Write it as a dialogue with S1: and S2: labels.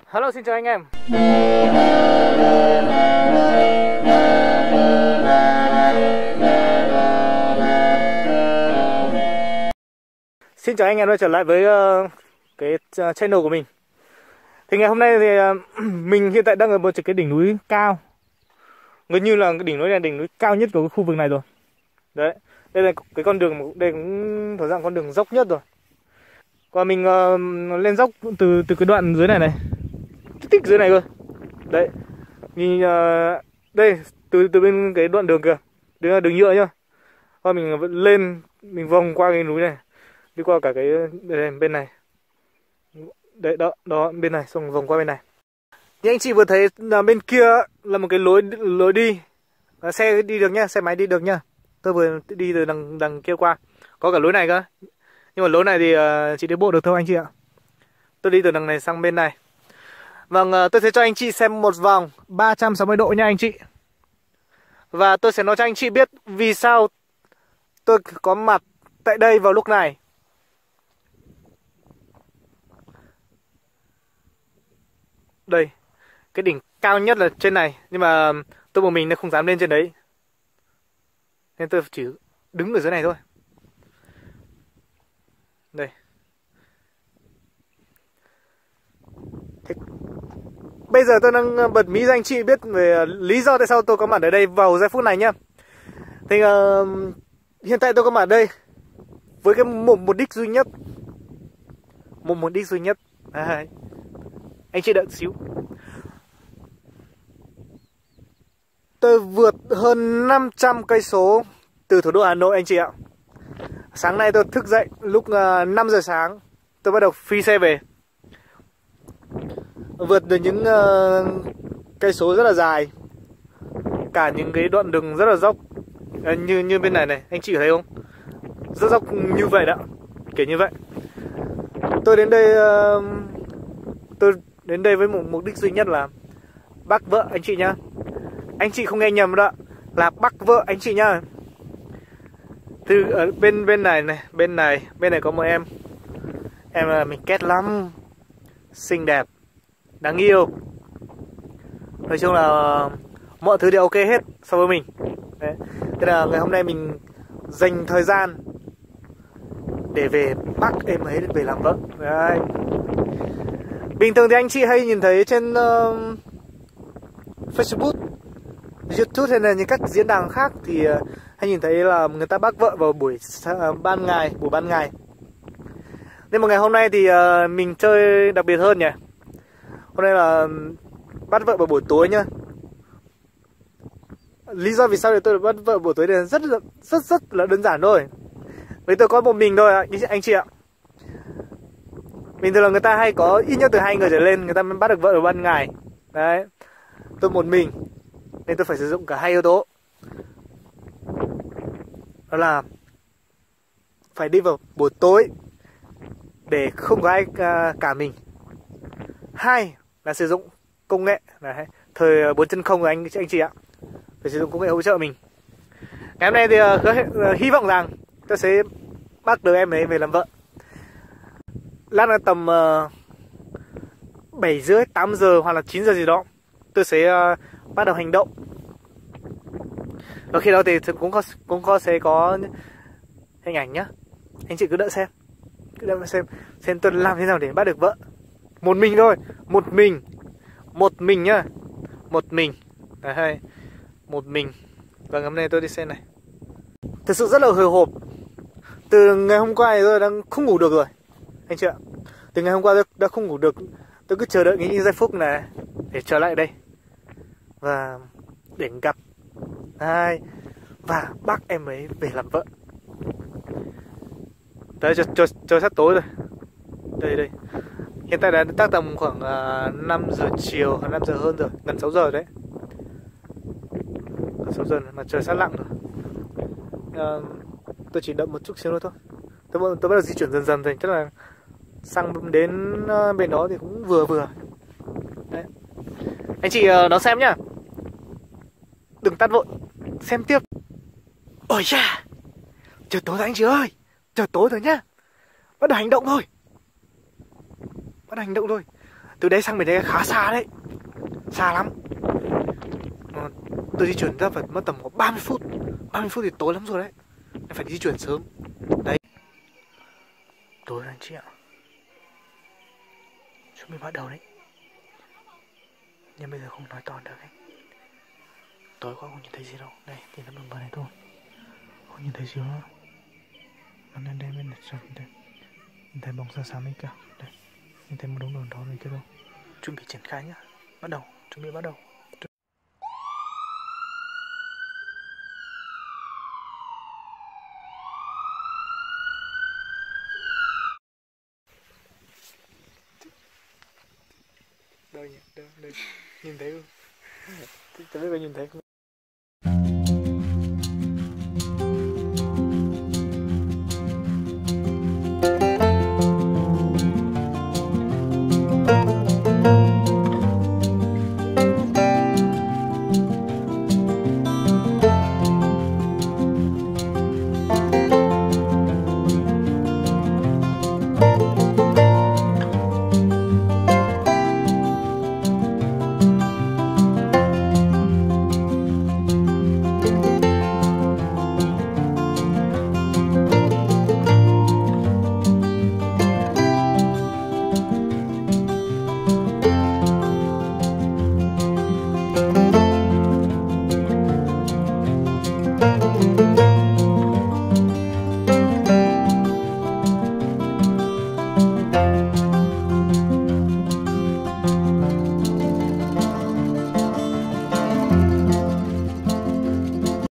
S1: Hello, xin chào anh em. Xin chào anh em đã trở lại với cái channel của mình. Thì ngày hôm nay thì mình hiện tại đang ở một cái đỉnh núi cao. Gần như là cái đỉnh núi này là đỉnh núi cao nhất của cái khu vực này rồi. Đấy, đây là cái con đường, đây cũng thuộc dạng con đường dốc nhất rồi. Và mình lên dốc từ cái đoạn dưới này này, tích dưới này cơ. Đấy, nhìn đây từ bên cái đoạn đường kìa, đường nhựa nhá. Và mình lên, mình vòng qua cái núi này, đi qua cả cái bên này. Đấy, đó bên này, xong vòng qua bên này. Như anh chị vừa thấy là bên kia là một cái lối đi, xe đi được nhá, xe máy đi được nhá. Tôi vừa đi từ đằng kia qua, có cả lối này cơ. Nhưng mà lối này thì chị đi bộ được thôi anh chị ạ. Tôi đi từ đằng này sang bên này. Vâng, tôi sẽ cho anh chị xem một vòng 360 độ nha anh chị. Và tôi sẽ nói cho anh chị biết vì sao tôi có mặt tại đây vào lúc này. Đây, cái đỉnh cao nhất là trên này. Nhưng mà tôi một mình nên không dám lên trên đấy, nên tôi chỉ đứng ở dưới này thôi. Đây. Thế, bây giờ tôi đang bật mí cho anh chị biết về lý do tại sao tôi có mặt ở đây vào giây phút này nhá. Thì hiện tại tôi có mặt ở đây với cái một đích duy nhất. Một đích duy nhất. Anh chị đợi xíu. Tôi vượt hơn 500 cây số từ thủ đô Hà Nội anh chị ạ. Sáng nay tôi thức dậy lúc 5 giờ sáng, tôi bắt đầu phi xe về. Vượt được những cây số rất là dài, cả những cái đoạn đường rất là dốc, như bên này này, anh chị thấy không? Rất dốc như vậy đó, kiểu như vậy. Tôi đến đây với một mục đích duy nhất là bắt vợ anh chị nhá. Anh chị không nghe nhầm đó, là bắt vợ anh chị nhá. Từ ở bên này này, bên này có một em là mình kết lắm, xinh đẹp, đáng yêu. Nói chung là mọi thứ đều ok hết so với mình. Đấy. Thế là ngày hôm nay mình dành thời gian để về bắt em ấy về làm vợ. Đấy. Bình thường thì anh chị hay nhìn thấy trên Facebook, YouTube hay là những các diễn đàn khác thì hay nhìn thấy là người ta bắt vợ vào buổi ban ngày. Nhưng mà ngày hôm nay thì mình chơi đặc biệt hơn nhỉ. Hôm nay là bắt vợ vào buổi tối nhá. Lý do vì sao thì tôi bắt vợ buổi tối thì rất là đơn giản thôi. Vì tôi có một mình thôi anh chị ạ. Bình thường là người ta hay có ít nhất từ 2 người trở lên người ta mới bắt được vợ vào ban ngày. Đấy. Tôi một mình nên tôi phải sử dụng cả hai yếu tố. Đó là phải đi vào buổi tối để không có ai cả mình. Hai là sử dụng công nghệ. Đấy. Thời 4.0 của anh chị ạ. Phải sử dụng công nghệ hỗ trợ mình. Ngày hôm nay thì hy vọng rằng tôi sẽ bắt được em ấy về làm vợ. Lát là tầm 7 rưỡi, 8 giờ hoặc là 9 giờ gì đó tôi sẽ bắt đầu hành động. Và khi đó thì cũng sẽ có hình ảnh nhá. Anh chị cứ đợi xem. Xem tôi làm thế nào để bắt được vợ. Một mình thôi. Một mình nhá. Một mình. Đấy. Một mình. Và ngày hôm nay tôi đi xe này. Thực sự rất là hồi hộp. Từ ngày hôm qua thì tôi đang không ngủ được rồi anh chị ạ. Từ ngày hôm qua tôi đã không ngủ được. Tôi cứ chờ đợi những giây phút này để trở lại đây và để gặp ai và bắt em ấy về làm vợ. Đấy, trời sắp tối rồi. Đây. Hiện tại đã tác tầm khoảng 5 giờ chiều, 5 giờ hơn rồi, gần 6 giờ đấy. 6 giờ mà trời sắp lặng rồi. Tôi chỉ đợi một chút xíu nữa thôi. Tôi bắt đầu di chuyển dần rồi, chắc là sang đến bên đó thì cũng vừa. Đấy. Anh chị đón xem nhá. Đừng tắt vội, xem tiếp. Ôi da, trời tối rồi anh chị ơi. Trời tối rồi nhá. Bắt đầu hành động thôi. Từ đây sang bên đây khá xa đấy, xa lắm. Tôi di chuyển ra phải mất tầm có 30 phút. 30 phút thì tối lắm rồi đấy, phải di chuyển sớm. Đấy, tối rồi anh chị ạ, chuẩn bị bắt đầu đấy. Nhưng bây giờ không nói to được ấy, tối quá không nhìn thấy gì đâu. Đây, thì nó bằng vào này thôi, không nhìn thấy gì nữa. Nó lên đây bên này rồi, đây nhìn thấy bóng xa xa mấy cả. Đây, nhìn thấy một đống đồn đó rồi kia thôi. Chuẩn bị triển khai nhá, bắt đầu, chuẩn bị bắt đầu. Đâu nhỉ, đâu, đây, nhìn thấy không? Tôi biết có nhìn thấy không?